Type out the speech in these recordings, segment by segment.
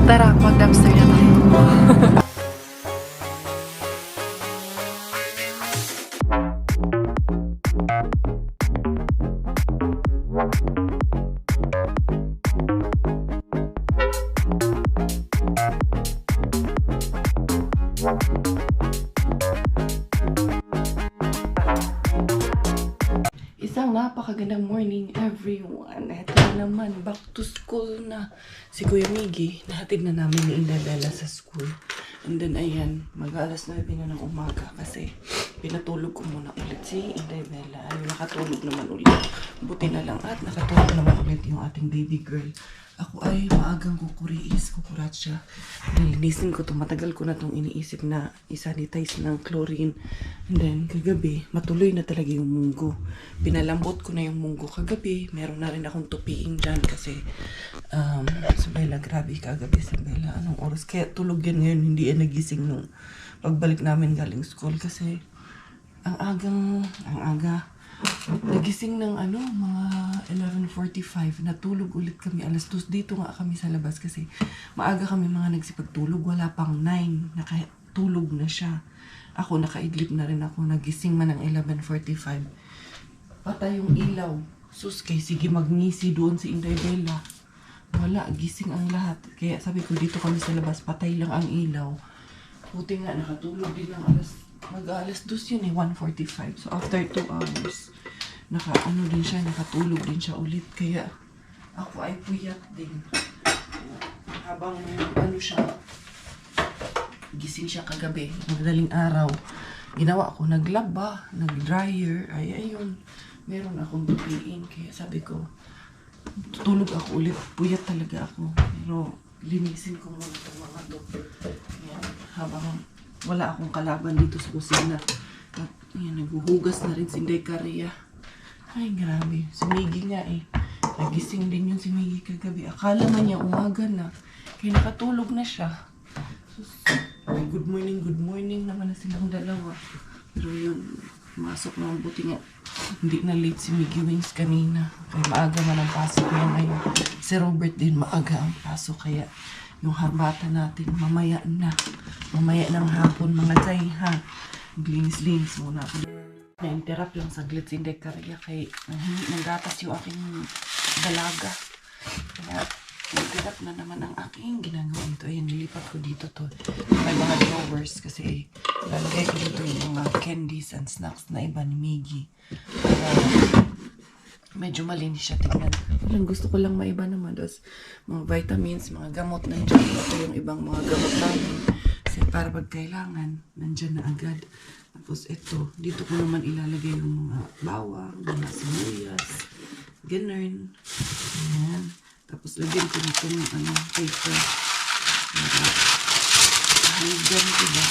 Tara, mag-dumpster na tayo. Isang napakagandang morning, everyone. Ito na naman, back to school na. Si Kuya Miggy, nahatid na namin ni Inday Bella sa school. And then, ayan, mag-alas 9 na ng umaga kasi pinatulog ko muna ulit si Inday Bella. Ay, nakatulog naman ulit. Buti na lang at nakatulog naman ulit yung ating baby girl. Ako ay maagang kukuratsa. Nalinisin ko to. Matagal ko na itong iniisip na isanitize ng chlorine. And then, kagabi, matuloy na talaga yung munggo. Pinalambot ko na yung munggo kagabi. Meron na rin akong tupiin dyan kasi Sabela, grabe kagabi Sabela. Anong oras? Kaya tulog yan ngayon. Hindi yan nagising nung pagbalik namin galing school kasi ang aga. Nagising ng mga 11:45. Natulog ulit kami. Alas 2 dito nga kami sa labas kasi maaga kami mga nagsipagtulog. Wala pang 9. Nakatulog na siya. Ako nakaidlip na rin ako. Nagising man ng 11:45. Patay yung ilaw. Sus, kay sige magnisi doon si Inday Bella. Wala, gising ang lahat. Kaya sabi ko dito kami sa labas, patay lang ang ilaw. Buti nga nakatulog din ng mag-alas 2 yun 1:45. So after 2 hours, nakatulog din siya ulit. Kaya ako ay puyat din. Habang gising siya kagabi, madaling araw. Ginawa ko, naglaba, nag-dryer, ayun. Meron akong tupiin. Kaya sabi ko, tutulog ako ulit. Puyat talaga ako. Pero linisin ko muna itong mga to. Ayan, habang wala akong kalaban dito sa kusina. At yan, naghuhugas na rin si Inday Karia. Ay, grabe. Si Miggy nga nagising din yun si Miggy kagabi. Akala man niya umaga na. Kaya nakatulog na siya. Ay, good morning naman na silang dalawa. Pero yun, masok na ang buti nga. Hindi na late si Miggy Wings kanina. Kaya maaga man ang pasok niya ngayon. Si Robert din maaga ang pasok. Kaya yung harbata natin mamaya ng hapon mga tay ha. Glinis-linis muna ako. Na-interrupt lang saglit si Inday Karia kay nanggatas yung aking dalaga. Kaya nag-interrupt na naman ang aking ginagawa ito. Ayan, nilipat ko dito to. May mga drawers kasi lalagay ko dito yung mga candies and snacks na iba ni Miggy. Medyo malinis siya tingnan. Gusto ko lang maiba naman. Tapos mga vitamins, mga gamot nandiyan. Ito yung ibang mga gamot namin. Kasi para pag kailangan, nandiyan na agad. Tapos ito, dito ko naman ilalagay yung mga bawang, mga sibuyas, ganun. Ayan. Tapos lagyan ko nito ng paper. Hanggang diba?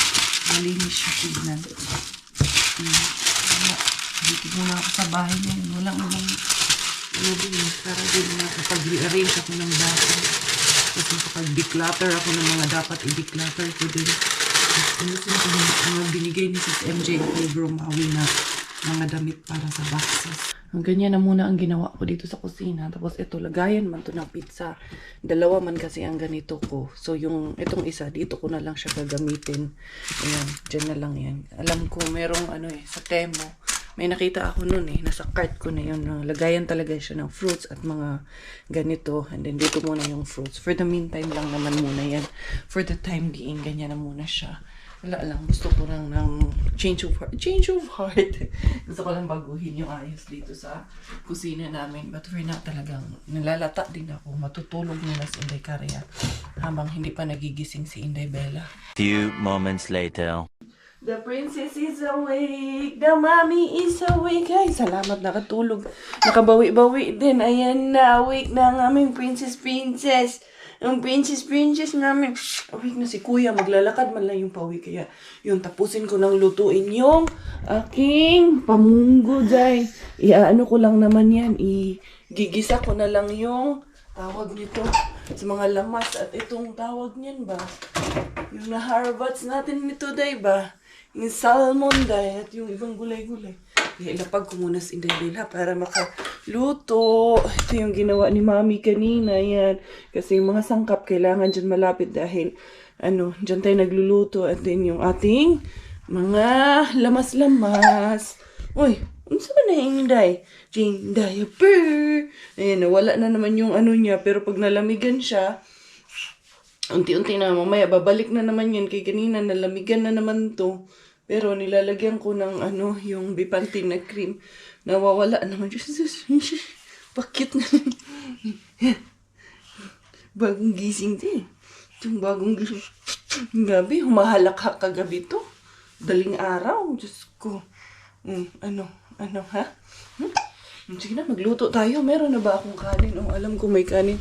Malinis siya tignan. Dito muna ako sa bahay ngayon. Walang din. Para din nakapag-rearrange ako ng data. Tapos nakapag-declutter ako ng mga dapat i-declutter ko din. Tapos ko mga binigay ni Sis MJ kay Bro Maui na mga damit para sa boxes. Ang ganyan na muna ang ginawa ko dito sa kusina. Tapos ito, lagayan man to ng pizza. Dalawa man kasi ang ganito ko. So yung itong isa, dito ko na lang siya gagamitin. Ayan, dyan na lang yan. Alam ko merong sa Temo. May nakita ako nun nasa cart ko na yun. Lagayan talaga siya ng fruits at mga ganito. And then dito muna yung fruits. For the meantime lang naman muna yan. For the time being, ganyan na muna siya. Wala lang, gusto ko lang ng change of heart. Gusto ko lang baguhin yung ayos dito sa kusina namin. But for now talagang nalalata din ako. Matutulog nila si Inday Karia habang hindi pa nagigising si Inday Bella. Few moments later. The princess is awake. The mommy is awake. Ay, salamat nakatulog. Nakabawi-bawi din. Ayan na, awake na ang aming princess. Ang princess namin. Awake na si kuya. Maglalakad man lang yung pauwi. Kaya yung tapusin ko ng lutuin yung aking pamunggo dahil. Iaano ko lang naman yan. Igigisa ko na lang yung tawag nito sa mga lamas. At itong tawag niyan ba? Yung na-harvest natin nito day ba? Yung salmon day at yung ibang gulay-gulay. Ilapag ko muna sa Inday Bella para makaluto. Ito yung ginawa ni Mami kanina. Yan. Kasi yung mga sangkap kailangan dyan malapit dahil dyan tayo nagluluto. At then yung ating mga lamas-lamas. Uy, ano ba na yung Inday? Jane diaper. Ayan, nawala na naman yung niya. Pero pag nalamigan siya, unti-unti na mamaya, babalik na naman yan. Kay kanina, nalamigan na naman to. Pero nilalagyan ko ng yung Bipantin na cream. Nawawala naman. Bakit na? Bagong gising din. Itong bagong gising. Gabi, humahalakha kagabi to. Daling araw. Diyos ko. Ha? Sige na, magluto tayo. Meron na ba akong kanin? Alam ko may kanin.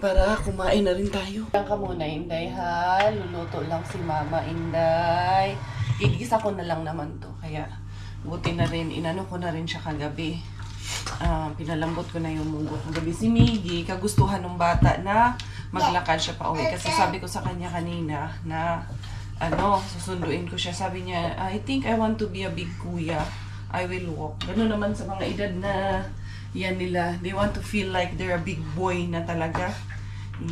Para kumain na rin tayo. Yan ka muna, Inday, ha? Luluto lang si Mama, Inday. Igisa ko na lang naman to. Kaya, buti na rin. Inano ko na rin siya kagabi. Pinalambot ko na yung munggo kagabi. Si Miggy, kagustuhan ng bata na maglakad siya pa uwi. Kasi sabi ko sa kanya kanina na, susunduin ko siya. Sabi niya, I think I want to be a big kuya. I will walk. Ganun naman sa mga edad na yan nila. They want to feel like they're a big boy na talaga.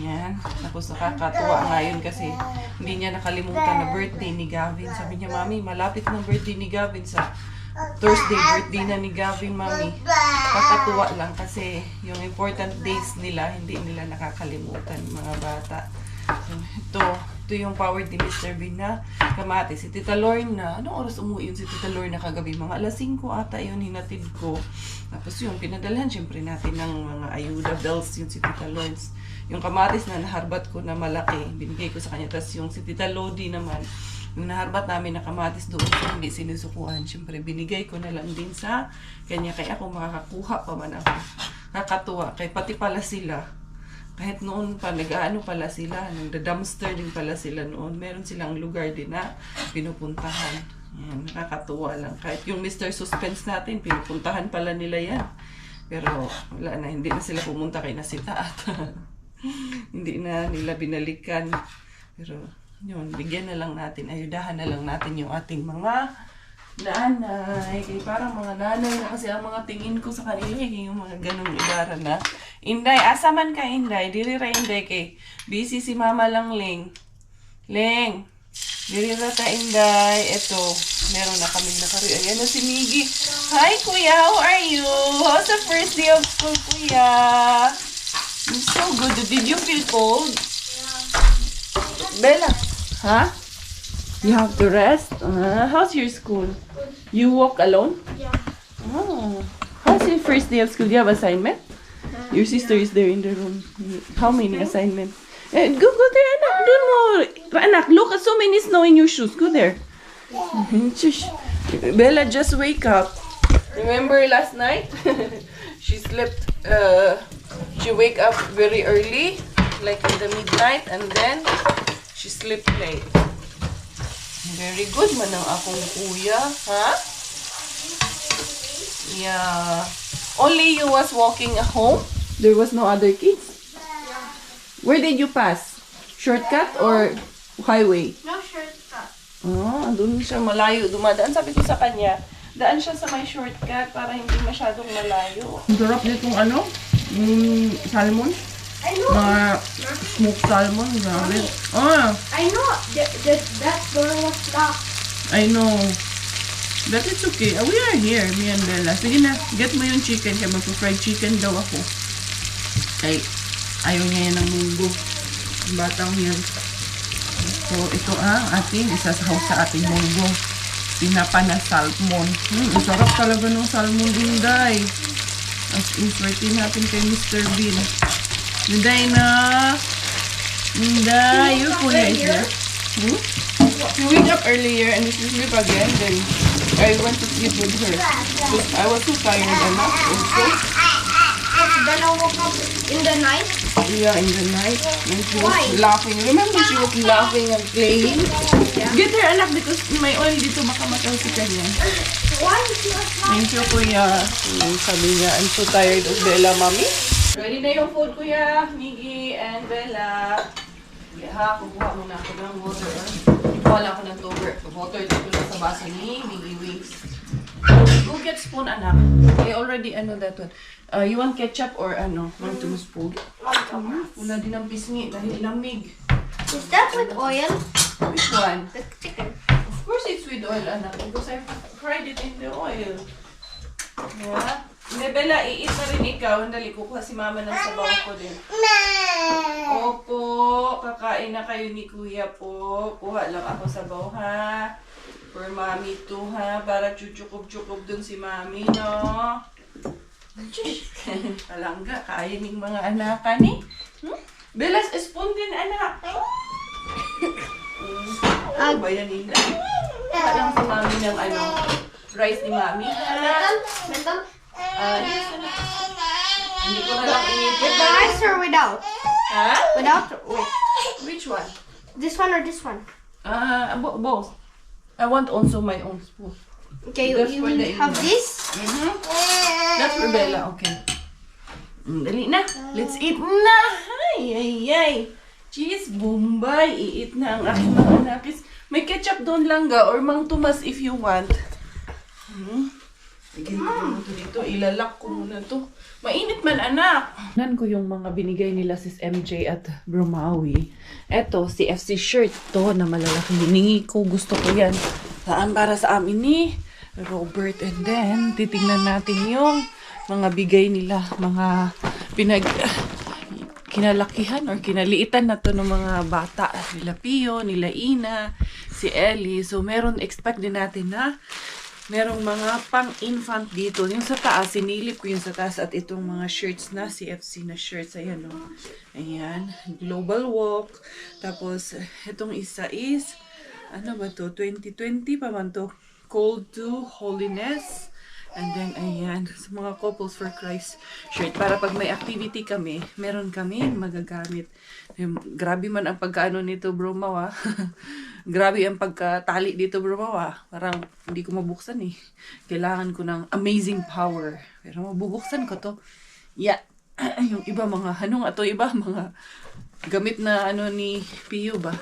Yan. Tapos nakakatuwa ngayon kasi hindi niya nakalimutan na birthday ni Gavin. Sabi niya, Mami, malapit ng birthday ni Gavin sa Thursday. Birthday na ni Gavin, Mami. Kakatuwa lang kasi yung important days nila, hindi nila nakakalimutan mga bata. So, ito yung power ni Mr. Bean na kamati. Si Tita Lorna, anong oras umuwi yun si Tita Lorna kagabi? Mga alas 5 ata yun, hinatid ko. Tapos yung pinadalhan, syempre natin ng mga ayuda bells yun si Tita Lorns. Yung kamatis na naharbat ko na malaki, binigay ko sa kanya. Tapos yung si Tita Lodi naman, yung naharbat namin na kamatis doon, hindi sinusukuhan. Syempre, binigay ko na lang din sa kanya. Kaya ako makakakuha pa man ako. Nakakatuwa. Kaya pati pala sila, kahit noon pa, nag-aano pala sila, nagda-dumpster din pala sila noon. Meron silang lugar din na pinupuntahan. Yan, nakakatuwa lang. Kahit yung Mr. Suspense natin, pinupuntahan pala nila yan. Pero wala na, hindi na sila pumunta kay Nasita at hindi na nila binalikan. Pero yun, bigyan na lang natin, ayudahan na lang natin yung ating mga nanay. Kaya parang mga nanay na kasi ang mga tingin ko sa kanila, yung mga ganong idara na. Inday, asa man ka, Inday? Diri ra, Inday, kay busy si Mama lang, Ling. Ling, diri ra ta, Inday. Eto, meron na kaming nakari. Ayan na si Miggy. Hi, Kuya, how are you? How's the first day of school, Kuya? I'm so good. Did you feel cold? Bella, huh? You have to rest? How's your school? You walk alone? Yeah. Oh. How's your first day of school? Do you have assignment? Your sister is there in the room. How many assignments? Go there, anak. Don't worry. Anak, look at so many snow in your shoes. Go there. Shush. Bella just wake up. Remember last night? She slept, she wake up very early, like in the midnight, and then she slept late. Very good man ang akong kuya, ha? Yeah. Only you was walking home? There was no other kids? Where did you pass? Shortcut or highway? No shortcut. Doon siya malayo dumadaan. Sabi ko sa kanya, daan siya sa may shortcut para hindi masyadong malayo. Ang sarap nitong salmon. I know. Smoked salmon, grabe. I know that door was locked. I know. But it's okay. We are here, me and Bella. Sige na, get mo yung chicken. Kaya magpo-fried chicken daw ako. Ay, ayaw niya yan ng munggo. Batang yan. So, ito ating isasahaw sa ating munggo. Pinapa na salmon. Ang sarap talaga ng salmon, Inday. As in-swerte natin kay Mr. Bean. Inday na. Inday, your kuya is there. She wake up earlier and she sleep again. Then I went to sleep with her. Because I was too tired enough. Then I woke up in the night. Yeah, in the night. And she was laughing. Remember she was laughing and playing? Get her, anak, because may oil dito baka matalsik ka niya. Why is she laughing? Thank you, Kuya. Sabi niya, I'm so tired of Bella, Mommy. Ready na yung food, Kuya. Miggy and Bella. Kukuha muna ako ng water. Kukuha lang ako ng water dito sa baso ni Miggy Wings. Go get spoon, anak. I already that one. You want ketchup or want to spoon? Wala din ang pisngi dahil lamig. Is that with oil? Which one? The chicken. Of course it's with oil, anak. Because I fried it in the oil. Yeah. Hindi, Bella, iit na rin ikaw. Dali, kukuha si mama ng sabaw ko din. Opo, kakain na kayo ni kuya po. Kuha lang ako sabaw, ha? For mami to, ha? Para chuchukob-chukob dun si mami, no? Palangga, kaya ng mga anakan, eh. Bella, spoon din, anak. Ano ba yan, Inda? Kuha lang si mami ng rice ni mami. Mental? Yes, anak. Hindi ko na lang inipin. With the rice or without? Ha? Without or with? Which one? This one or this one? Both. I want also my own spoon. Okay, That's you for will the have India. this? That's for Bella, okay. Dali na. Let's eat na. Ay. Cheese, Bombay. Iit na ang aking mga anakis. May ketchup doon lang ga or Mang Tomas if you want. Lagyan ko muna ito dito. Ilalak ko muna to. Mainit man, anak. Nan ko yung mga binigay nila sis MJ at Bromawi. Eto, si FC shirt to na malalaki. Hiningi ko. Gusto ko yan. Saan para sa amin ni Robert. And then, titignan natin yung mga bigay nila. Mga kinalakihan or kinaliitan na to ng mga bata. Nila Pio, nila Ina, si Ellie. So, expect din natin na merong mga pang-infant dito. Yung sa taas, sinilip ko yung sa taas at itong mga shirts na, CFC na shirts. Ayan, o. Ayan. Global Walk. Tapos, itong isa is, ano ba to? 2020 pa man to. Call to Holiness. And then, ayan. Sa mga Couples for Christ shirt. Para pag may activity kami, meron kami magagamit. Grabe man ang pagkaano nito, bro, mawa. Grabe ang pagkatali dito, bro, mawa. Parang hindi ko mabuksan eh. Kailangan ko ng amazing power. Pero mabubuksan ko to. Yeah. Yung iba mga, iba mga gamit na ni Pio ba?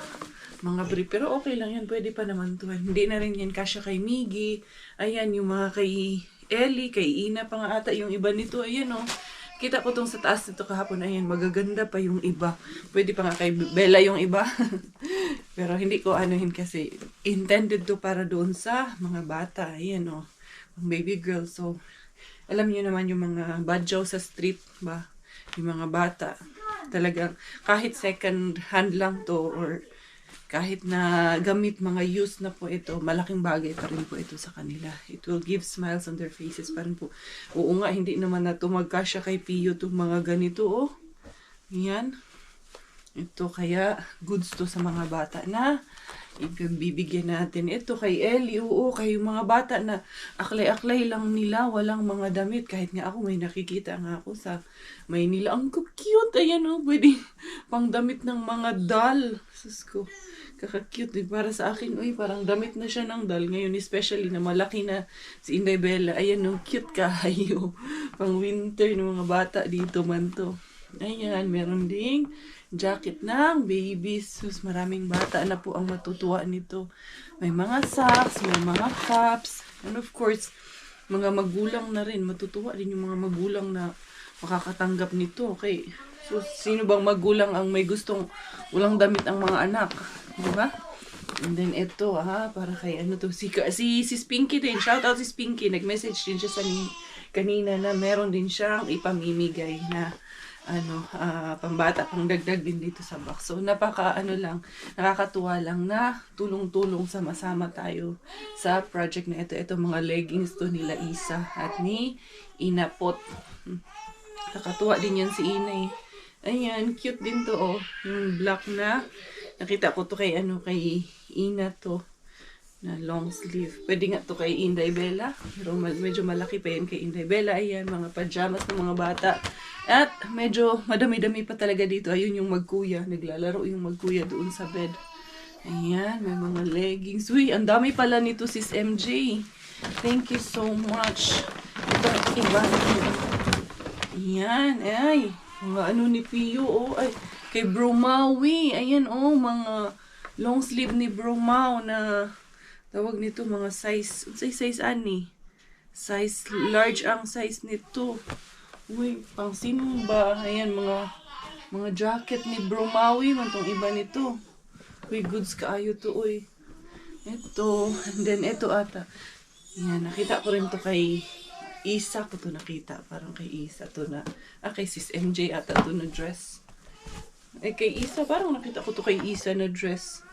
Mga brief. Pero okay lang yan. Pwede pa naman to. Hindi na rin yan kasya kay Miggy. Ayan, yung mga kay Ellie, kay Ina pa nga ata. Yung iba nito, ayan o. Kita ko tong sa taas nito kahapon. Ayan, magaganda pa yung iba. Pwede pa nga kay Bella yung iba. Pero hindi ko kasi intended to para doon sa mga bata. Ayan o. Baby girl. So, alam niyo naman yung mga badyaw sa street ba? Yung mga bata. Talagang kahit second hand lang to or kahit na gamit mga used na po ito, malaking bagay pa rin po ito sa kanila. It will give smiles on their faces pa rin po. Oo nga, hindi naman na ito magkasya kay Pio itong mga ganito, oh. Yan. Ito kaya goods to sa mga bata na ibibigyan natin. Ito kay Ellie, oo, kay mga bata na aklay-aklay lang nila, walang mga damit. Kahit nga ako, may nakikita nga ako sa Maynila. Ang cute, ayan o, pwede pang damit ng mga doll. Sus ko. Kaka-cute. Para sa akin, uy, parang damit na siya ng doll. Ngayon, especially na malaki na si Inday Bella. Ayan, no, cute kayo. Pang winter ng mga bata dito man to. Ayan, meron ding jacket ng babies. Sus, maraming bata na po ang matutuwa nito. May mga socks, may mga caps. And of course, mga magulang na rin. Matutuwa din yung mga magulang na makakatanggap nito. Okay. So, sino bang magulang ang may gustong walang damit ang mga anak? Diba? And then ito, para kay si Pinky din. Shout out si Pinky. Nag-message din siya sa kanina na meron din siyang ipamimigay na pambata, pang dagdag din dito sa box. So, nakakatuwa lang na tulong-tulong sama-sama tayo sa project na ito. Ito mga leggings to nila Isa at ni Inapot. Nakakatuwa din yan si Ina eh. Ayan, cute din to oh. Yung black na. Nakita ko to kay Ina to. Na long sleeve. Pwede nga to kay Inday Bella. Pero medyo malaki pa yan kay Inday Bella. Ayan, mga pajamas ng mga bata. At medyo madami-dami pa talaga dito. Ayun yung magkuya. Naglalaro yung magkuya doon sa bed. Ayan, may mga leggings. Uy, ang dami pala nito sis MJ. Thank you so much. Iba. Ayan, ay. Mga ni Pio, oh. Ay, kay Bromawi. Ayan, oh, mga long sleeve ni Bromaw na tawag nito mga size ani. Size large ang size nito. Uy, pang simba. Ayan, mga jacket ni Bromawi. Mantong iba nito. Uy, goods kaayo to, uy. Ito. And then, ito ata. Yan, nakita ko rin to kay Isa ko to nakita. Parang kay Isa to na. Kay Sis MJ ata to na dress. Kay Isa, parang nakita ko to kay Isa na dress.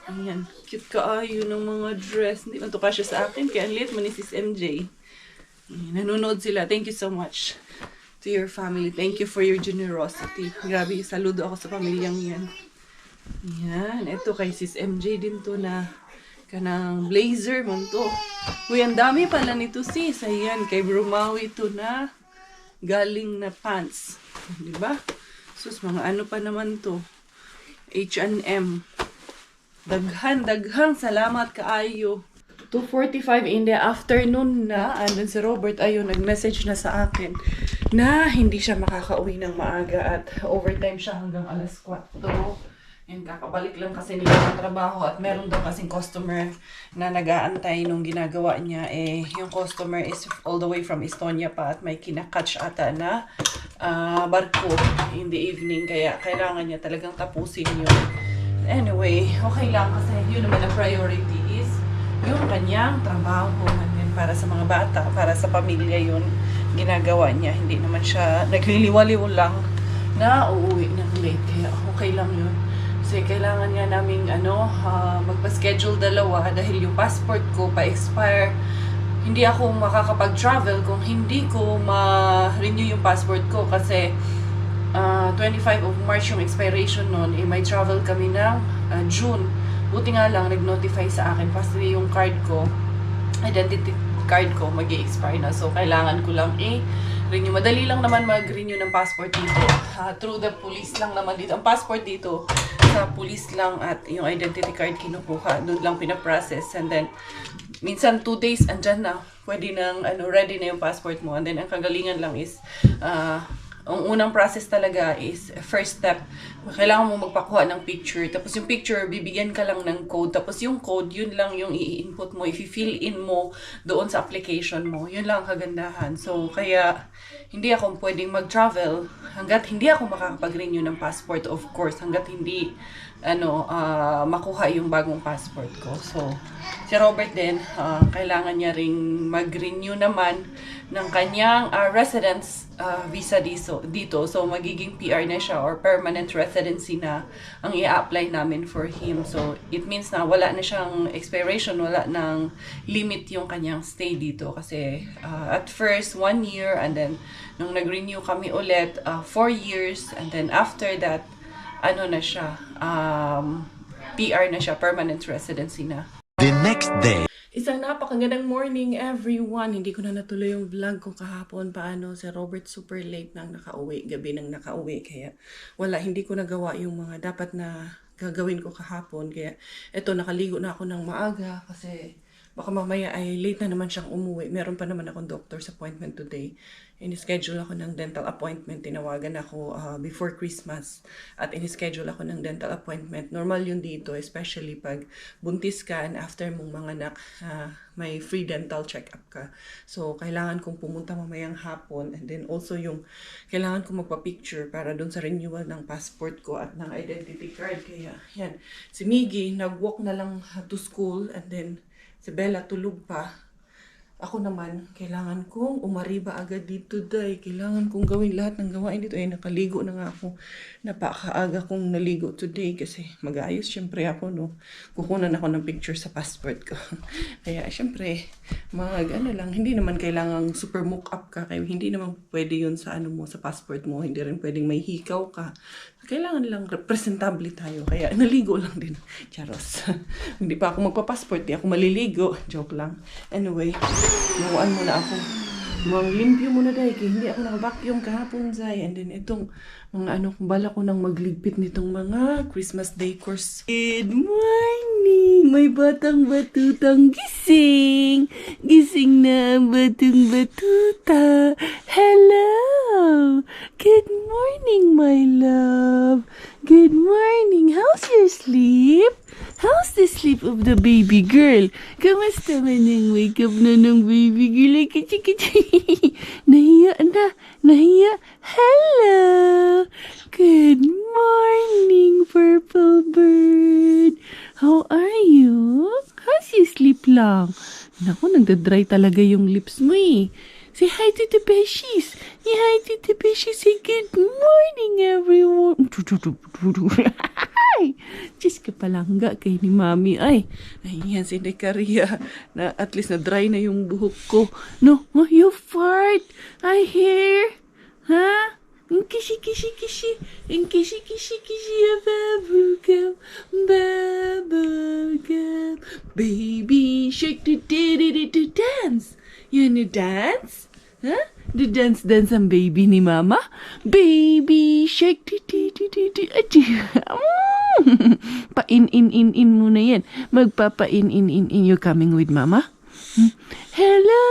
Ayan, cute kaayo ng mga dress. Hindi man to kasya sa akin. Kaya ang liit man ni Sis MJ. Ayan, nanonood sila. Thank you so much to your family. Thank you for your generosity. Grabe, saludo ako sa pamilyang yan. Ayan, ito kay Sis MJ din to na kanang blazer man to. Uy, ang dami pala nito sis. Ayan, kay Bromawi to na galing na pants. Diba? Sus, mga ano pa naman to. H&M. Daghang salamat kaayo. 2:45 in the afternoon na. Andun si Robert, ayun, nag-message na sa akin na hindi siya makakauwi ng maaga at overtime siya hanggang alas 4. And kakabalik lang kasi nila ng trabaho at meron daw kasing customer na nag-aantay nung ginagawa niya. Yung customer is all the way from Estonia pa at may kinakatch ata na barko in the evening. Kaya kailangan niya talagang tapusin yun. Anyway, okay lang kasi yun naman ang priority is yung kanyang trabaho. And then para sa mga bata, para sa pamilya yun ginagawa niya. Hindi naman siya nagliliwaliw lang na uuwi ng late. Kaya okay lang yun. Kasi kailangan nga naming magpa-schedule dalawa dahil yung passport ko pa-expire. Hindi ako makakapag-travel kung hindi ko ma-renew yung passport ko kasi 25 of March yung expiration nun. May travel kami ng June. Buti nga lang, nag-notify sa akin kasi yung card ko, identity card ko, mag-i-expire na. So, kailangan ko lang renew. Madali lang naman mag-renew ng passport dito. Through the police lang naman dito. Ang passport dito, sa police lang at yung identity card kinukuha. Doon lang pinaprocess. And then, minsan 2 days, andyan na. Pwede nang, ready na yung passport mo. And then, ang kagalingan lang is, ang unang process talaga is, first step, kailangan mo magpakuha ng picture. Tapos yung picture, bibigyan ka lang ng code. Tapos yung code, yun lang yung i-input mo, i-fill in mo doon sa application mo. Yun lang ang kagandahan. So, kaya, hindi ako pwedeng mag-travel hanggat hindi ako makakapag-renew ng passport, of course. Hanggat hindi, makuha yung bagong passport ko. So, si Robert din, kailangan niya ring mag-renew naman ng kanyang residence visa dito. So, magiging PR na siya or permanent residency na ang i-apply namin for him. So, it means na wala na siyang expiration, wala nang limit yung kanyang stay dito. Kasi at first, 1 year, and then nung nag-renew kami ulit, 4 years, and then after that, na siya, PR na siya, permanent residency na. The next day. Isang napakagandang morning, everyone. Hindi ko na natuloy yung vlog ko kahapon. Paano si Robert super late nang nakauwi, gabi nang nakauwi. Kaya hindi ko nagawa yung mga dapat na gagawin ko kahapon. Kaya eto, nakaligo na ako ng maaga kasi baka mamaya ay late na naman siyang umuwi. Meron pa naman akong doctor's appointment today. In-schedule ako ng dental appointment. Tinawagan ako before Christmas. At in-schedule ako ng dental appointment. Normal yun dito, especially pag buntis ka and after mong manganak, may free dental check-up ka. So, kailangan kong pumunta mamayang hapon. And then also yung kailangan kong magpa-picture para dun sa renewal ng passport ko at ng identity card. Kaya, yan. Si Miggy, nag-walk na lang to school and then si Bella tulog pa. Ako naman, kailangan kong umariba agad dito, day. Kailangan kong gawin lahat ng gawain dito. Nakaligo na nga ako. Napakaaga kong naligo today kasi mag-ayos syempre ako, no. Kukunan ako ng picture sa passport ko. Kaya syempre, lang. Hindi naman kailangang super mock up ka. Kaya hindi naman pwede yun sa sa passport mo. Hindi rin pwedeng may hikaw ka. Kailangan lang representable tayo. Kaya naligo lang din. Charos. Hindi pa ako magpa-passport. Di ako maliligo. Joke lang. Anyway, nuwaan muna ako. Limpyo muna dahil. Hindi ako naka-vacuum kahapon, Zay. And then itong mga bala ko nang magligpit nitong mga Christmas decors. Good morning! May batang batutang gising. Gising na batang batuta. Hello! Good morning, my love. Good morning. How's your sleep? How's the sleep? of the baby girl. Kamusta man ang makeup na ng baby girl? Ay, kichi. Nahiya na. Nahiya. Hello. Good morning, purple bird. How are you? How's you sleep lang? Naku, nagda-dry talaga yung lips mo eh. Say hi to the beshies. Say hi to the beshies. Say good morning, everyone. Diyos ka palangga kay ni Mami. Ay, ayan si Nekaria. Na, at least na-dry na yung buhok ko. No, oh, you fart. I hear. Ha? Huh? Kishi. Kishi. Bubblegum. Baby shark. Dance. You wanna dance? Huh? The dance ang baby ni Mama? Baby shark. Pa-in muna yan. Magpapa-in. You coming with Mama? Hello,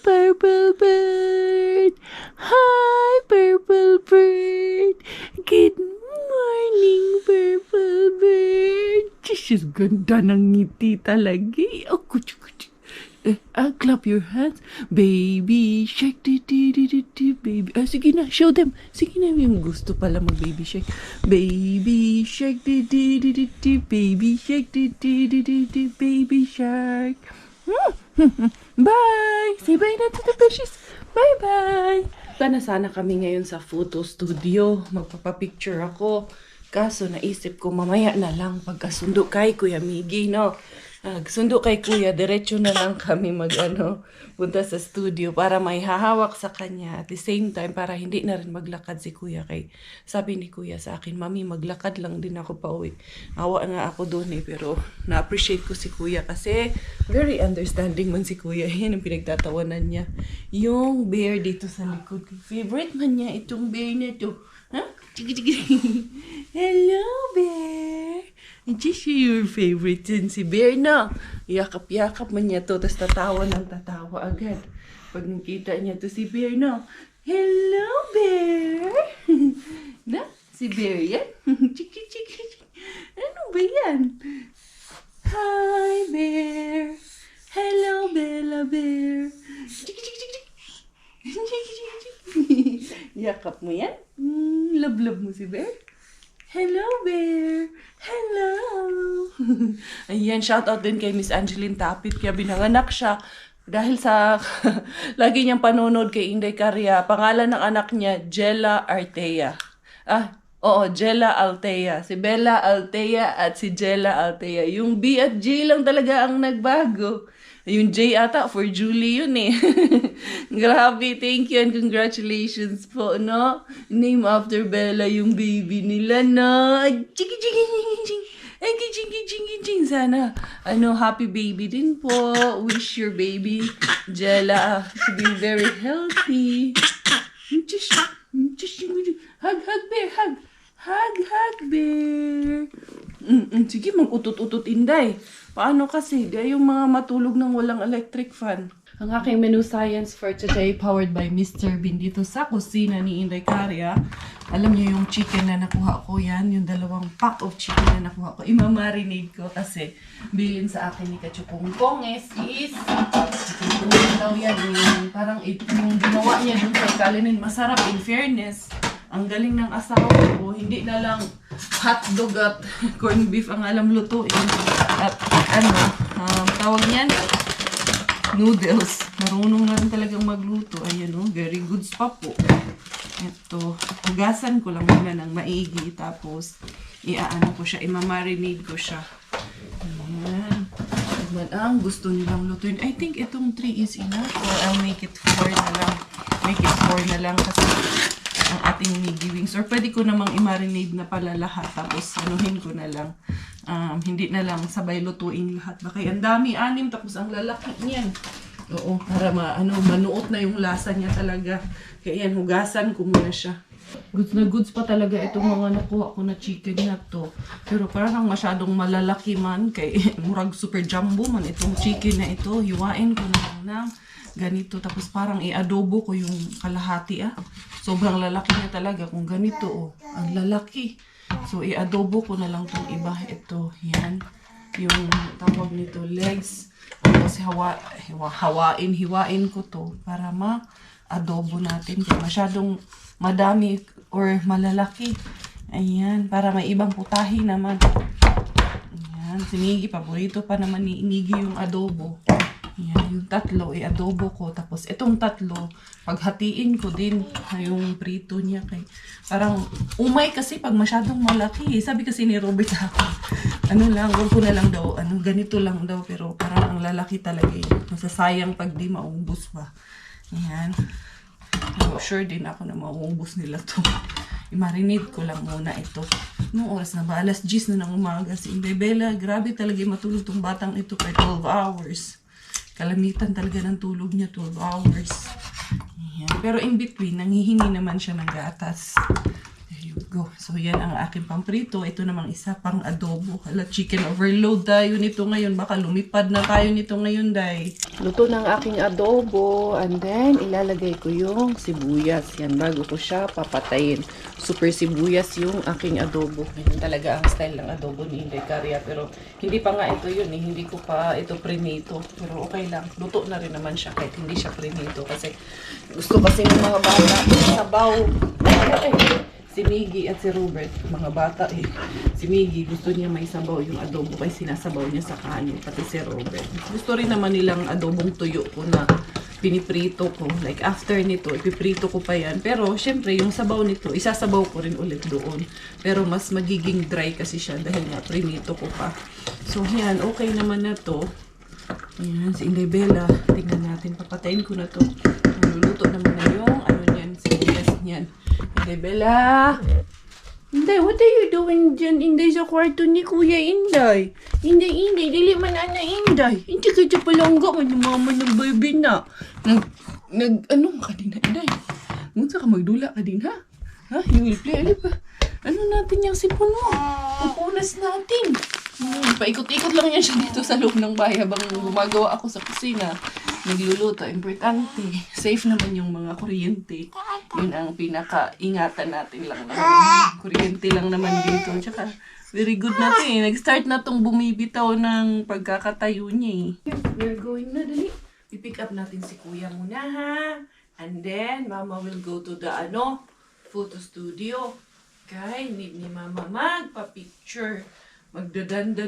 purple bird. Hi, purple bird. Good morning, purple bird. She's ganda ng ngiti talaga. Oh, kuchu. Clap your hands. Baby shark. Baby. Sige na, show them. Sige na, yung gusto pala mag-baby shark. Baby shark. Baby shark. Baby shark. Bye! Say bye na to the fishes. Bye-bye! Sana kami ngayon sa photo studio. Magpapapicture ako. Kaso naisip ko mamaya na lang pagkasundo kay Kuya Miggy, no? Sundo kay Kuya, diretso na lang kami punta sa studio para may hahawak sa kanya. At the same time, para hindi na rin maglakad si Kuya kay sabi ni Kuya sa akin, Mami, maglakad lang din ako pa uwi. Awa nga ako doon pero na-appreciate ko si Kuya kasi very understanding man si Kuya. Yan ang pinagtatawanan niya. Yung bear dito sa likod. Favorite man niya itong bear na to. Huh? Hello, bear! Just your favorite din si Bear, no? Yakap-yakap man niya to, tapos tatawa agad. Pag nakita niya to si Bear, no? Hello, Bear! Na? Si Bear yan? Chiki. Ano ba yan? Hi, Bear! Hello, Bella Bear! Chiki. Yakap mo yan? Love mo si Bear? Hello, Bear! Hello! Ayan, shoutout din kay Miss Angeline Tapit. Kaya binanganak siya dahil sa lagi niyang panonood kay Inday Caria. Pangalan ng anak niya, Jella Artea. Jella Altea. Si Bella Altea at si Jella Altea. Yung B at J lang talaga ang nagbago. Yung J ata for Julie yun eh. Grabe, thank you and congratulations po, no? Name after Bella yung baby nila, no? Chiki. Sana, happy baby din po. Wish your baby, Jella, to be very healthy. Hug, bear, hug. Hug, bear. Sige, mag-utot-utot, Inday. Paano kasi? Di yung mga matulog ng walang electric fan. Ang aking menu science for today, powered by Mr. Bean dito sa kusina ni Inday Caria. Alam niyo yung chicken na nakuha ko yan, yung 2 pack of chicken na nakuha ko. Imamarinate ko kasi bilin sa akin ni Kachukong Konges is chicken daw yan. Parang yung ginawa niya dun sa ikalinin, masarap in fairness. Ang galing ng asawa ko, hindi na lang hotdog at corned beef ang alam lutuin. At tawag niyan, noodles. Marunong na rin talagang magluto. Ayan very good pa po. Ito, hugasan ko lang muna ng maigi. Tapos, ko siya, imamarinate ko siya. Ayan. Ang gusto nilang lutuin. I think itong 3 is enough. Or I'll make it 4 na lang. Kasi ang ating Miggy wings. Or pwede ko namang i-marinate na pala lahat. Tapos anuhin ko na lang. Hindi na lang sabay lutuin lahat. Baka ang dami, 6. Tapos ang lalaki niyan. Oo, para manuot na yung lasa niya talaga. Kaya yan, hugasan ko muna siya. Goods na goods pa talaga itong mga nakuha ko na chicken na to. Pero parang masyadong malalaki man. Kay murag super jumbo man itong chicken na ito. Hiwain ko na lang ng ganito. Tapos parang i-adobo ko yung kalahati. Sobrang lalaki niya talaga kung ganito. Ang lalaki. So i-adobo ko na lang itong iba. Ito, yan. yung tawag nito, legs. Tapos hiwain ko to para ma-adobo natin. Kaya masyadong madami or malalaki. Ayan, para may ibang putahe naman. Ayan, si Miggy, paborito pa naman ni Miggy yung adobo. Ayan, yung tatlo, adobo ko. Tapos itong tatlo, paghatiin ko din yung prito niya. Kay, parang umay kasi pag masyadong malaki. Sabi kasi ni Robert sa akin, huwag ko na lang daw, ganito lang daw. Pero parang ang lalaki talaga eh. Masasayang pag di maubos ba. Ayan. So, sure din ako na maubos nila to. I-marinate ko lang muna ito. Noong oras na ba? Alas 10 na ng umaga. Si Inday Bella, grabe talaga matulog tong batang ito kay 12 hours. Kalamitan talaga ng tulog niya, 12 hours. Ayan. Pero in between, nanghihingi naman siya ng gatas. There you go. So, yan ang aking pamprito. Ito namang isa pang adobo. Hala, chicken overload tayo nito ngayon. Baka lumipad na tayo nito ngayon, day. Luto ng aking adobo. And then, ilalagay ko yung sibuyas. Yan, bago ko siya papatayin. Super sibuyas yung aking adobo. Yan talaga ang style ng adobo ni Inday Caria. Pero, hindi pa nga ito yun eh. Hindi ko pa ito prinito. Pero okay lang. Luto na rin naman siya kahit hindi siya prinito. Kasi, gusto kasi ng mga bata sabaw. Si Miggy at si Robert, mga bata eh. Si Miggy, gusto niya may sabaw yung adobo kaya sinasabaw niya sa kanin. Pati si Robert. Gusto rin naman nilang adobong tuyo ko na piniprito ko. Like after nito, ipiprito ko pa yan. Pero syempre, yung sabaw nito, isasabaw ko rin ulit doon. Pero mas magiging dry kasi siya dahil nga prinito ko pa. So yan, okay naman na to. Ayan, si Inday Bella. Tingnan natin, papatayin ko na to. Naluluto naman na yung sibuyas niyan. Inday Bella! Inday, what are you doing dyan, Inday, sa kwarto ni Kuya Inday? Inday, dili man ana, Inday. Hindi ka dyan palangga, mama ng baby na. Ano ka din na, Inday? Munsa ka magdula ka din, ha? Ha? You will play, ali pa? Ano natin yung sipon mo? Pupunas natin. Paikot-ikot lang yan siya dito sa loob ng bahay habang gumagawa ako sa kusina. Nagluluto. Importante. Safe naman yung mga kuryente. Yun ang pinaka-ingatan natin lang naman. Kuryente lang naman dito. Tsaka, very good natin. Nag-start na tong bumibitaw ng pagkakatayo niya eh. We're going na, dali. I-pick up natin si Kuya muna ha. And then, Mama will go to the photo studio. Okay, need ni Mama magpa-picture. Magdadanda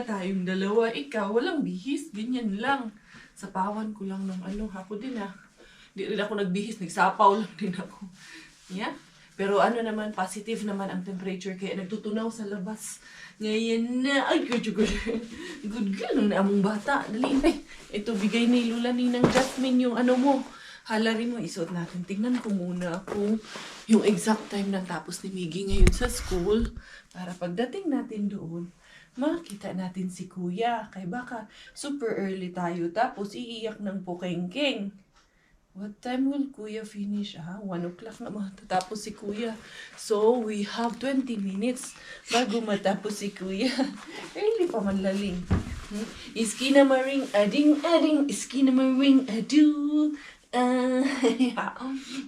tayong dalawa. Ikaw, walang bihis. Ganyan lang. Sapawan ko lang ng ako din Di rin ako nagbihis. Nagsapaw lang din ako. Yeah? Pero naman, positive naman ang temperature. Kaya nagtutunaw sa labas. Ngayon na. Ay, good girl. Ang naamong bata. Dali, ito, bigay ni Lula Ninang Jasmine yung mo. Halari mo, isuot natin. Tingnan ko muna kung yung exact time na tapos ni Miggy ngayon sa school. Para pagdating natin doon, makita natin si Kuya. Kaya baka super early tayo. Tapos iiyak ng pukengkeng. What time will Kuya finish? 1 o'clock na matatapos si Kuya. So, we have 20 minutes bago matapos si Kuya. Early pa man laling. Iski na maring ading, iski na maring adu.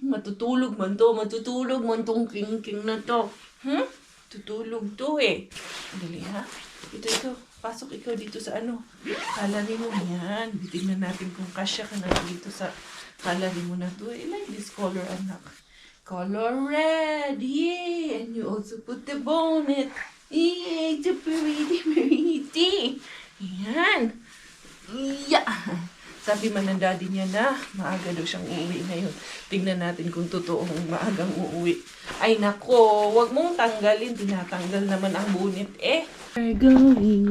Matutulog man tong king na to. Tutulog to eh. Dali ha. Ito. Pasok ikaw dito sa Kalari mo yan. Tingnan natin kung kasya ka na dito sa kalari mo na to. I like this color, anak. Color red. Yeah. And you also put the bonnet. Yeah. It's a pretty. Yan. Yeah. Sabi man ng daddy niya na maaga daw siyang uuwi ngayon. Tingnan natin kung totoong maagang uuwi. Ay nako, wag mong tanggalin. Tinatanggal naman ang bunit eh. We are going,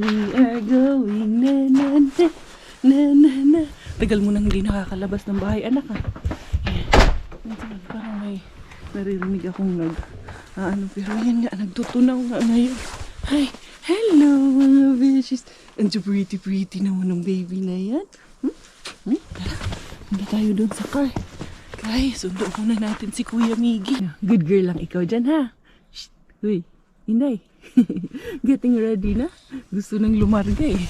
na. Tagal mo nang hindi nakakalabas ng bahay, anak ha. Parang may naririnig akong pero yan nga, nagtutunaw nga ngayon. Hi, hello mga beshies. And so pretty naman ng baby na yan. Tara, punta tayo doon sa car. Kaya, sundo muna natin si Kuya Miggy. Good girl lang ikaw dyan, ha? Shh! Uy, Inday. Getting ready na? Gusto nang lumarga eh.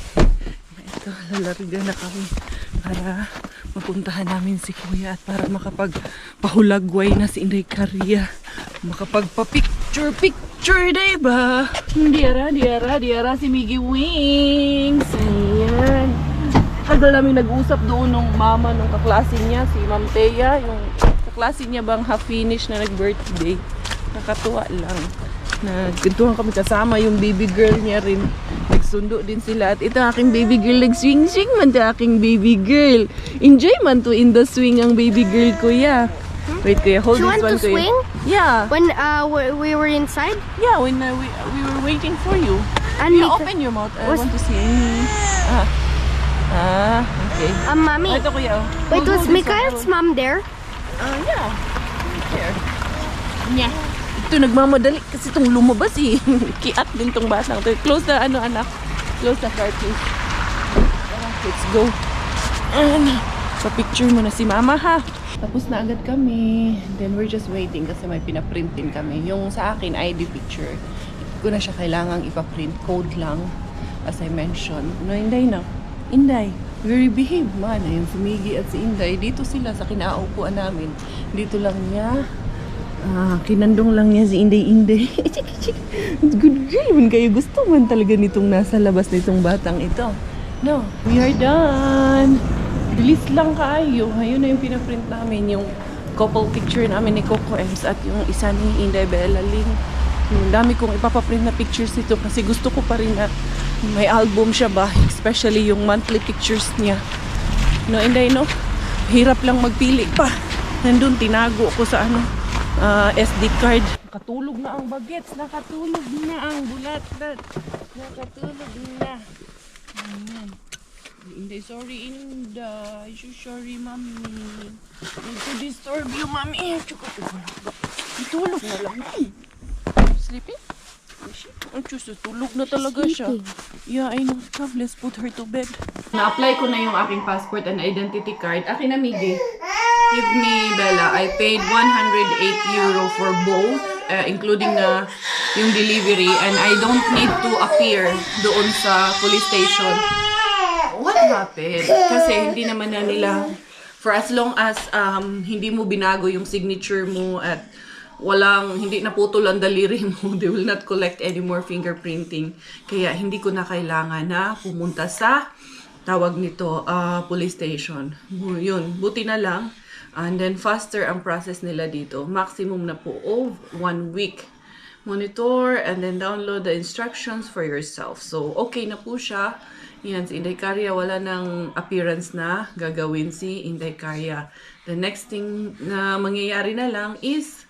Ito, lalarga na kami para mapuntahan namin si Kuya at para makapagpahulagway na si Inday Caria. Makapagpa-picture picture, diba? Diara si Miggy Wings. Ayan. Tagal namin nag-usap doon nung mama nung kaklase niya, si Ma'am Thea, yung kaklase niya bang half-finish na nag-birthday. Nakatuwa lang. Nagkwentuhan kami kasama yung baby girl niya rin. Nagsundo din sila. At ito aking baby girl, nag-swing-swing man to aking baby girl. Enjoy man to in the swing ang baby girl, kuya. Wait, kuya, hold She this went one, to kuya. swing? Yeah. When we were inside? Yeah, when we were waiting for you. And You Mika- open your mouth. I Was- want to see. Okay. Mommy. Ito, kuya. Wait, Hold was this one. Mikael's mom there? Yeah. Here. Yeah. Ito nagmamadali kasi itong lumabas eh. Kiat din tong batang to. Close the anak. Close the curtain. Let's go. Pa-picture mo na si mama ha. Tapos na agad kami. Then we're just waiting kasi may pinaprint din kami. Yung sa akin ID picture. Hindi ko na siya kailangang ipaprint. Code lang. As I mentioned. No, Inday na. Inday. Very behave man. Yung si Miggy at si Inday. Dito sila sa kinaupuan namin. Dito lang niya. Kinandong lang niya si Inday. Good girl man kayo. Gusto man talaga nitong nasa labas nitong batang ito. No, we are done. Bilis lang kayo. Ayun na yung pinaprint namin. Yung couple picture namin ni Coco Ems at yung isa ni Inday Bella Ling. Yung dami kong ipapaprint na pictures nito kasi gusto ko pa rin na may album siya ba. Especially yung monthly pictures niya. No, Inday, no? Hirap lang magpili pa. Nandun, tinago ko sa SD card. Nakatulog na ang bagets. Nakatulog na ang bulat-lat. Nakatulog na. Ayan. Inday, sorry Inday. Sorry, mami. Need to disturb you, mami. Tulog na lang. Sleeping? Tulog na talaga siya. Yeah, I know. Come, let's put her to bed. Na-apply ko na yung aking passport and identity card. Akin na, Miggy. Give me Bella. I paid 108 euro for both, including yung delivery, and I don't need to appear doon sa police station. What happened? Kasi hindi naman na nila, for as long as hindi mo binago yung signature mo at hindi naputol ang daliri mo, they will not collect any more fingerprinting. Kaya hindi ko na kailangan na pumunta sa tawag nito, police station. Yun, buti na lang. And then faster ang process nila dito. Maximum na po of 1 week. Monitor and then download the instructions for yourself. So, okay na po siya. Yan, si Inday Karya, wala nang appearance na gagawin si Inday Karya. The next thing na mangyayari na lang is,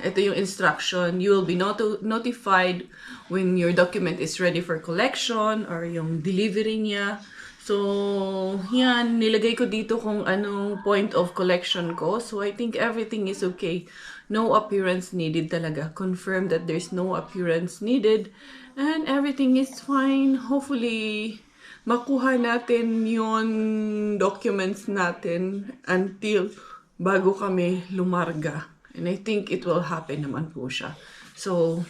ito yung instruction. You will be notified when your document is ready for collection or yung delivery niya. So, yan, nilagay ko dito kung anong point of collection ko. So, I think everything is okay. No appearance needed talaga. Confirm that there's no appearance needed. And everything is fine. Hopefully, makuha natin yung documents natin until bago kami lumarga. And I think it will happen naman po siya. So,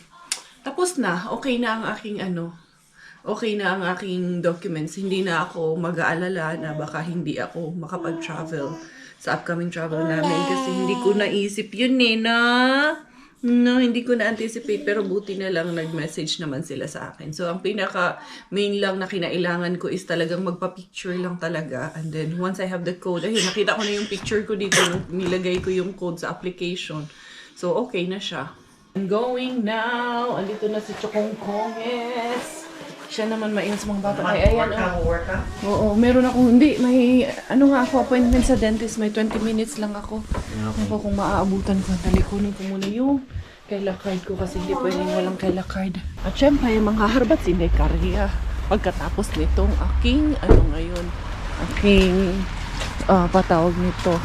tapos na. Okay na ang aking okay na ang aking documents. Hindi na ako mag-aalala na baka hindi ako makapag-travel sa upcoming travel namin kasi hindi ko naisip yun No, hindi ko na-anticipate pero buti na lang nag-message naman sila sa akin. So, ang pinaka-main lang na kinailangan ko is talagang magpa-picture lang talaga. And then, once I have the code, ayun, nakita ko na yung picture ko dito nung nilagay ko yung code sa application. So, okay na siya. I'm going now. Andito na si Chokong Konges. Siya naman maingat sa mga bata. Ay, ayan, Oo, meron ako. Hindi, may, appointment sa dentist. May 20 minutes lang ako. Okay. Ako kung maaabutan ko. Talikunin ko muna yung Kayla card ko kasi hindi pwedeng walang Kayla card. At syempre, mga harbat si Inday Karya. Pagkatapos nitong aking, patawag nito,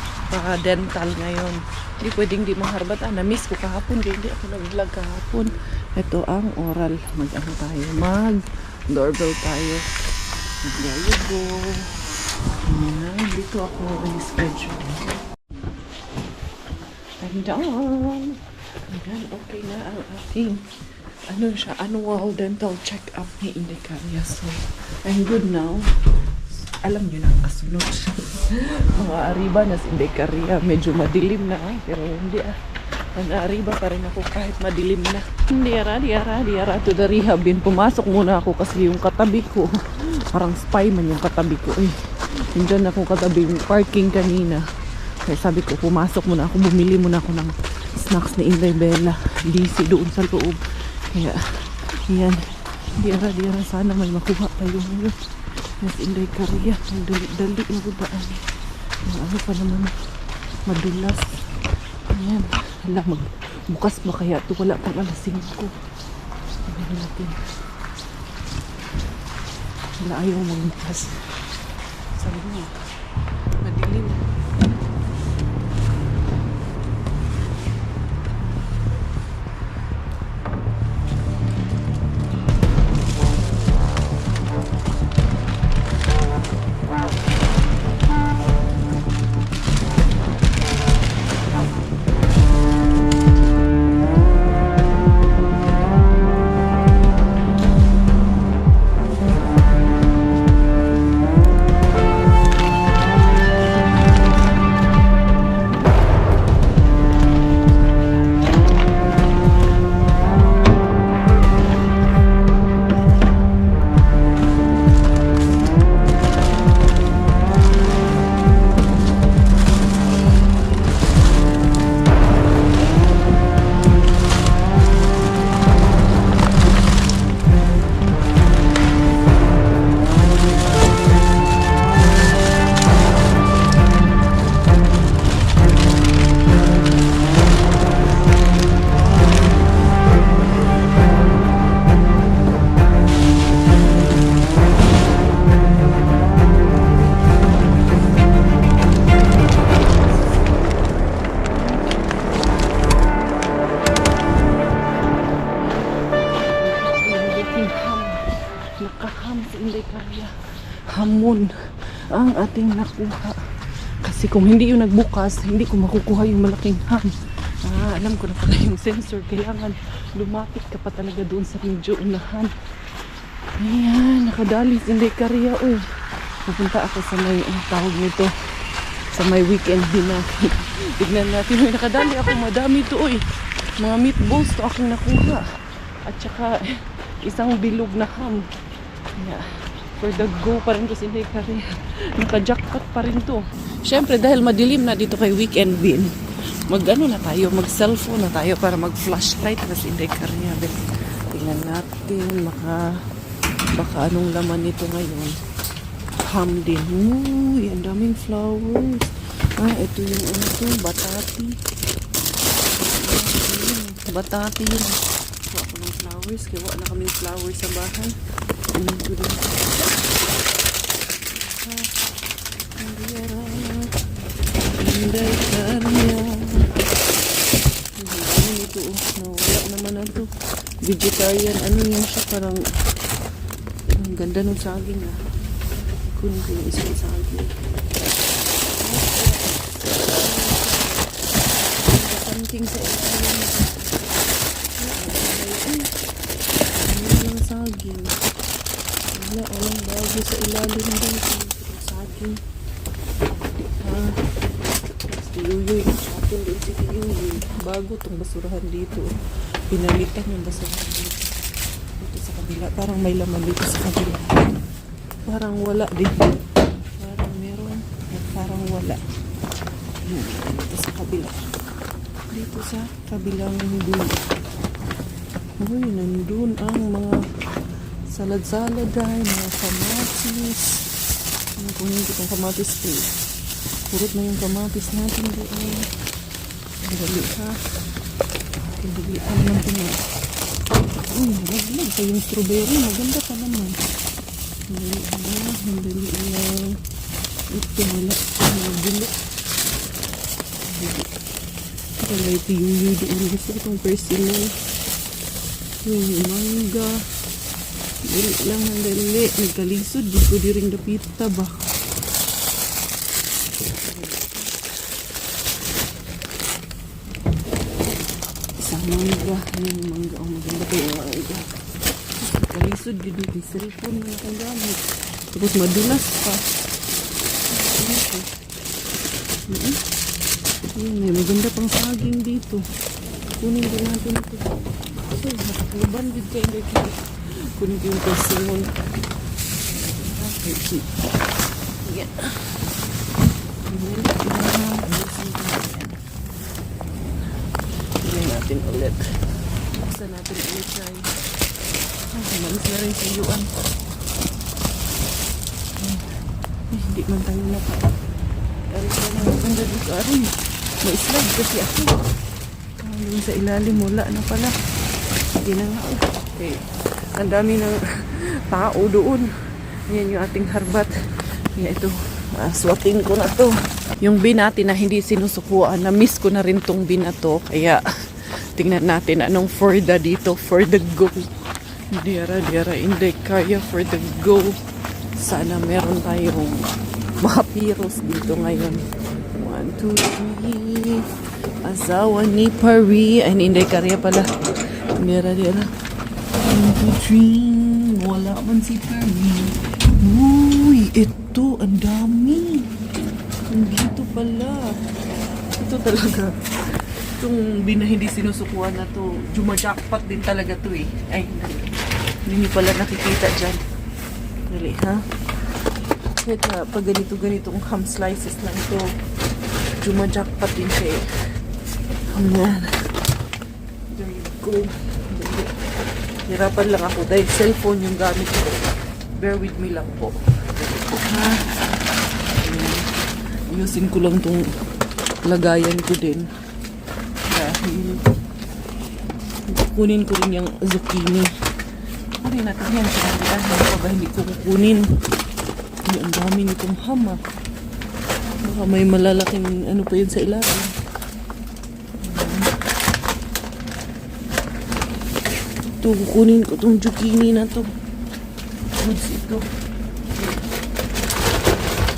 dental ngayon. Hindi pwedeng di maharbat. Na-miss ko kahapon. Hindi ako nag-vlog kahapon. Ito ang oral. Doorbell tayo. There you go. Ayan, dito ako i-schedule. And down. Ayan, okay na ang aking annual dental check-up ni Inday Karya. So, I'm good now. Alam nyo na ang kasunod. Mga ariba na si Inday Karya. Medyo madilim na pero hindi Arriba pa rin ako kahit madilim na. Diara to the rehab bin. Pumasok muna ako kasi yung katabi ko, parang spy man yung katabi ko. Nandyan ako katabing parking kanina. Kaya sabi ko, pumasok muna ako, bumili muna ako ng snacks ni Inday Bella. DC doon sa loob. Kaya, yan. Diara, sana may makuha tayo ngayon. Mas Inday Korea. Ang dali na budaan. Yung ano pa naman, madulas. Ayan. Hala, bukas ba kaya ito? Wala pang alas 5. Sabihin natin. Wala, ayaw magbukas. Sabi mo, madilim. Hamon ang ating nakuha kasi kung hindi yung nagbukas hindi ko makukuha yung malaking ham. Alam ko na pala yung sensor, kailangan lumapit ka pa talaga doon sa medyo unahan. Ayan, nakadali hindi karya. Pupunta ako sa may tawag nito, sa may weekend din natin. Tignan natin, nakadali ako, madami to mga meatballs to aking nakuha at saka isang bilog na ham. For the go pa rin to si Inday Korea. Naka-jackpot pa rin to. Siyempre dahil madilim na dito kay weekend bin, mag-cellphone na tayo para mag-flashlight na si Inday Korea. Tingnan natin, baka anong laman nito ngayon. Ham din. Ang daming flowers. Ito yung batati. Batati yun. Kuha ko ng flowers. Kaya wala na kaming flowers sa bahay. Ito din. Inday Korea. Ito wala naman na ito. Vegetarian. Ano yun siya? Parang ang ganda ng saging kunin ko yung isang saging. Something sa ilalim. Ano lang saging. Walang bago sa ilalim din. Saging. Tiyuyoy. Atin din si Tiyuyoy. Bago itong basurahan dito. Pinalitan yung basurahan dito. Dito sa kabila. Parang may laman dito sa kabila. Parang wala din. Parang meron. At parang wala. Dito sa kabila. Dito sa kabilang dulo. Nandun ang mga salad-salad ay mga kamatis. Kunin ko itong kamatis ko. Purot na yung kamatis natin doon. Ang dali ha. Ang dali pa naman ito nga. Naglag sa yung strawberry. Maganda pa naman. Ang dali lang. Ito wala. Ang dali. Wala ito yung doon. Gusto ko itong persimmon. Yung mangga. Dali lang ang dali. Nagkalisod. Di ko di rin dapita ba. Isang mangga. Yung mangga. Ang maganda ko yung mangga. Nagkalisod. Di di cellphone na nakagamit. Tapos madulas pa. May maganda pang saging dito. Kunin din natin ito. So, nakakuluban din kayo dito. Kunin ko yung persimmon. Okay, see. Ayan. Kunin natin ulit. Buksan natin ulit tayo. Malis na rin sa iyuan. Hindi man tayo naka. Ari ka na maganda dito. Ari, may slide kasi ako. Yung sa ilalim, wala na pala. Hindi na nga. Okay. Ang dami ng tao doon. Yan yung ating harbat. Kaya ito, swapin ko na to. Yung bin natin na hindi sinusukuan, na-miss ko na rin tong bin na to. Kaya, tingnan natin anong for the dito, for the go. Diara, hindi kaya for the go. Sana meron tayong mga piros dito ngayon. 1, 2, 3. Asawa ni Pari. Ay, hindi kaya pala. Diara. 1, 2, 3. Wala man si Pari. Uy, ito, ang dami. Dito pala. Ito talaga. Itong hindi sinusukuan na to. Jumajackpot din talaga to eh. Ay, hindi pala nakikita dyan. Dali, ha? Kahit na pag ganitong ham slices lang to, jumajackpot din siya eh. Ayan. There you go. Hirapan lang ako dahil cellphone yung gamit ko. Bear with me lang po. Ha? Ayusin ko lang tong lagayan ko din. Dahil kukunin ko rin yung zucchini. Kunin natin yan. Kailangan pa ba hindi ko kukunin. Ay, ang dami nitong ham ah. Baka may malalaking ano pa yun sa ilalim. Ito, kukunin ko itong zucchini na to. Goods ito.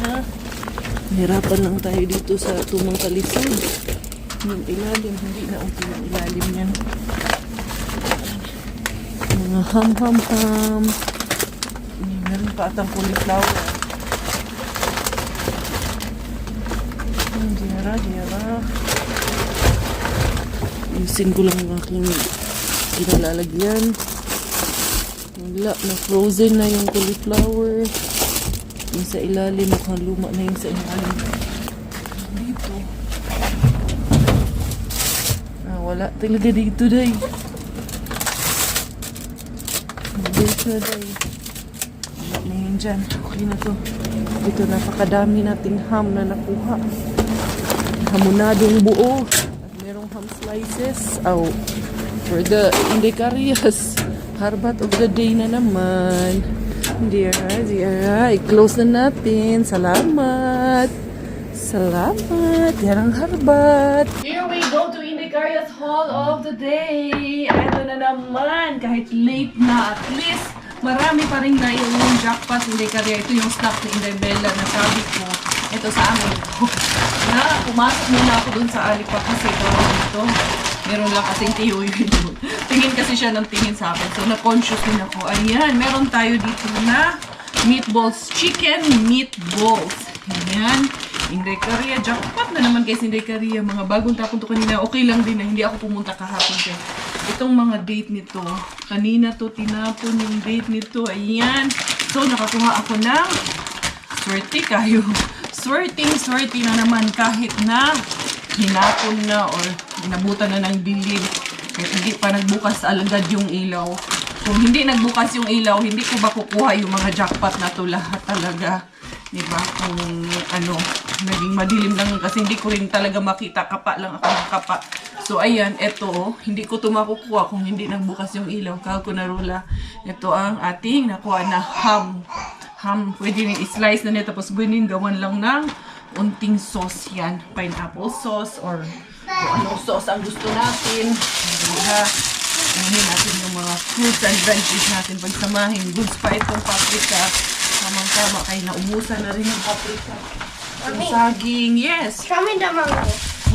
Ha? Hirapan lang tayo dito sa tumang kalisod. Yung ilalim, hindi na okay yung ilalim yan. Mga ham. Meron pa atang cauliflower. Diara. Isin ko lang ang aking kinalalagyan. Wala, na-frozen na yung cauliflower. Yung sa ilalim, mukhang luma na yung sa ilalim. Dito. Wala talaga dito, day. Dito, day. Wala na yun dyan. Okay na to. Ito, napakadami nating ham na nakuha. Hamonadong buo. At merong ham slices. Oh, for the indicarias. Harbat of the day na naman. Diara. I-close na natin. Salamat. Yan ang harbat. Here we go to Indicarias Haul of the Day. Ito na naman. Kahit late na, at least marami pa rin na yung jackpot Indicaria. Ito yung stock ni Inday Bella na sabi ko. Ito sa amin ito. Na pumasok muna ako dun sa alipa kasi ito. Meron lang kasing tiyo yun. Tingin kasi siya ng tingin sa akin. So, na-conscious din ako. Ayan, meron tayo dito na meatballs. Chicken meatballs. Ayan. Indicarias. Jackpot na naman guys, Indicarias. Mga bagong tapon to kanina. Okay lang din na hindi ako pumunta kahapon siya. Itong mga date nito. Kanina to tinapon yung date nito. Ayan. So, nakakuha ako ng swerte kayo. Swerte na naman kahit na hinapon na or inabutan na ng dilim. Hindi pa nagbukas alagad yung ilaw. Kung hindi nagbukas yung ilaw, hindi ko ba kukuha yung mga jackpot na to lahat talaga. Diba? Kung ano, naging madilim lang kasi hindi ko rin talaga makita. Kapa lang ako ng kapa. So, ayan, eto, hindi ko ito makukuha kung hindi nagbukas yung ilaw. Kako na rula. Ito ang ating nakuha na ham. Pwede rin i-slice na nito. Tapos pwede rin gawan lang ng unting sauce yan. Pineapple sauce or kung anong sauce ang gusto natin. Unahin natin yung mga fruits and veggies natin. Pagsamahin, goods pa itong paprika. Tamang-tama kaya naubusan na rin yung paprika. Yung saging, yes. Show me the mango.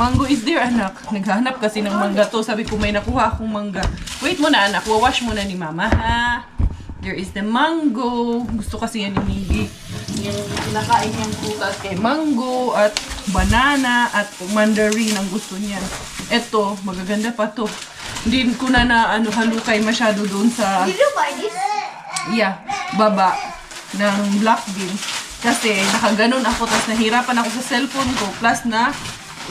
Mango is there, anak. Naghahanap kasi ng mangga to. Sabi ko may nakuha akong mangga. Wait muna, anak. Wawash muna ni mama, ha? There is the mango. Gusto kasi yan ni Miggy. Yung kinakain niyang prutas kay mango at banana at mandarin ang gusto niya. Ito, magaganda pa to. Hindi ko na halukay masyado doon sa Did you buy this? baba ng black beans. Kasi nakaganon ako, tapos nahirapan ako sa cellphone ko. Plus na,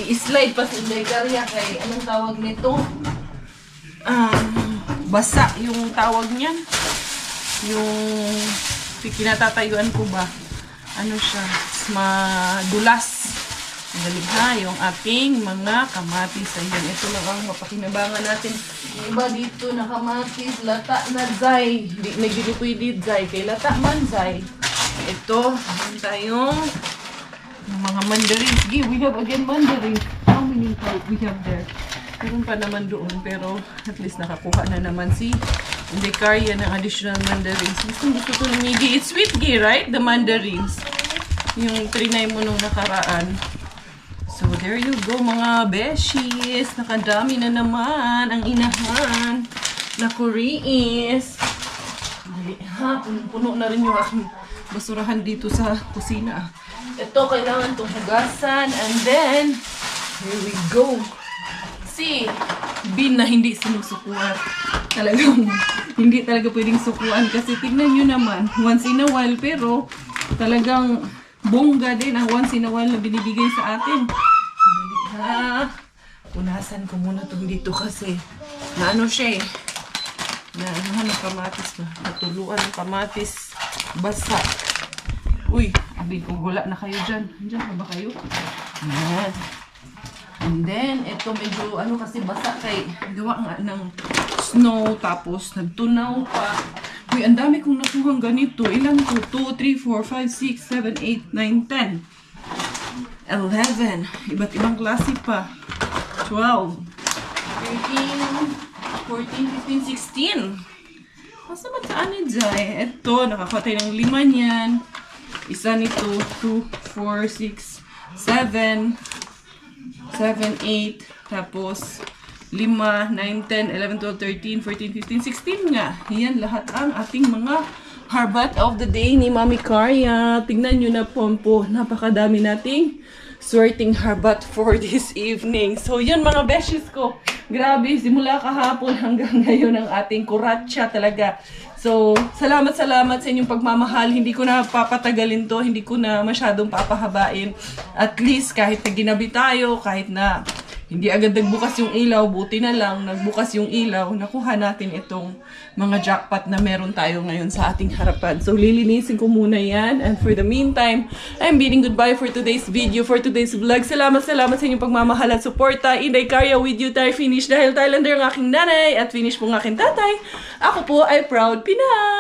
i-slide pa si Legaria kay, anong tawag nito? Basa yung tawag niyan. Yung kinatatayuan ko ba? Ano siya? Madulas. Galing ha, yung ating mga kamatis. Ayan, ito lang ang mapakinabangan natin. Yung iba dito na kamatis, lata na zay. Hindi nagdilipuy zay. Kay lata man zay. Ito, meron tayong mga mandarin. Sige, we have again mandarin. How many we have there? Meron pa naman doon, pero at least nakakuha na naman si Legaria ng additional mandarins. Gusto ko ni Miggy. It's sweet gay, right? The mandarins. Yung trinay mo nung nakaraan. So, there you go, mga beshies. Nakadami na naman ang inahan na Koreans. Dali, ha? Puno na rin yung aking basurahan dito sa kusina. Ito, kailangan itong hugasan. And then, here we go. See, bin na hindi sinusukuan. Talagang, hindi talaga pwedeng sukuan. Kasi tignan nyo naman, once in a while, pero talagang bongga din ang once in a while na binibigay sa atin. Dali ha. Punasan ko muna itong dito kasi na ano siya eh. Na ano kamatis na. Natuluan ng kamatis. Basa. Uy, abig ko gula na kayo dyan. Diyan na ba kayo? Ayan. And then, ito medyo ano kasi basa kay gawa nga ng snow tapos nagtunaw pa. Uy, ang dami kong nakuhang ganito. Ilan ko? 2, 3, 4, 5, 6, 7, 8, 9, 10. 11. Iba't ibang klase pa. 12. 13, 14, 15, 16. Masa ba't saan ni Jai? Ito, nakakatay ng 5 niyan. Isa nito, 2, 4, 6, 7, 7, 8. Tapos, 5, 9, 10, 11, 12, 13, 14, 15, 16 nga. Yan lahat ang ating mga harbat of the day ni Mami Karya. Tingnan nyo na po. Napakadami nating sorting harbat for this evening. So yun mga beshes ko. Grabe, simula kahapon hanggang ngayon ang ating kuratsa talaga. So, salamat sa inyong pagmamahal. Hindi ko na papatagalin to. Hindi ko na masyadong papahabain. At least kahit na ginabi tayo, kahit na hindi agad nagbukas yung ilaw, buti na lang nagbukas yung ilaw, nakuha natin itong mga jackpot na meron tayo ngayon sa ating harapan. So, lilinisin ko muna yan. And for the meantime, I'm bidding goodbye for today's video, for today's vlog. Salamat sa inyong pagmamahal at suporta. Inday Karya with you tayo finish dahil Thailander ang aking nanay at finish po ang aking tatay. Ako po ay proud Pinay!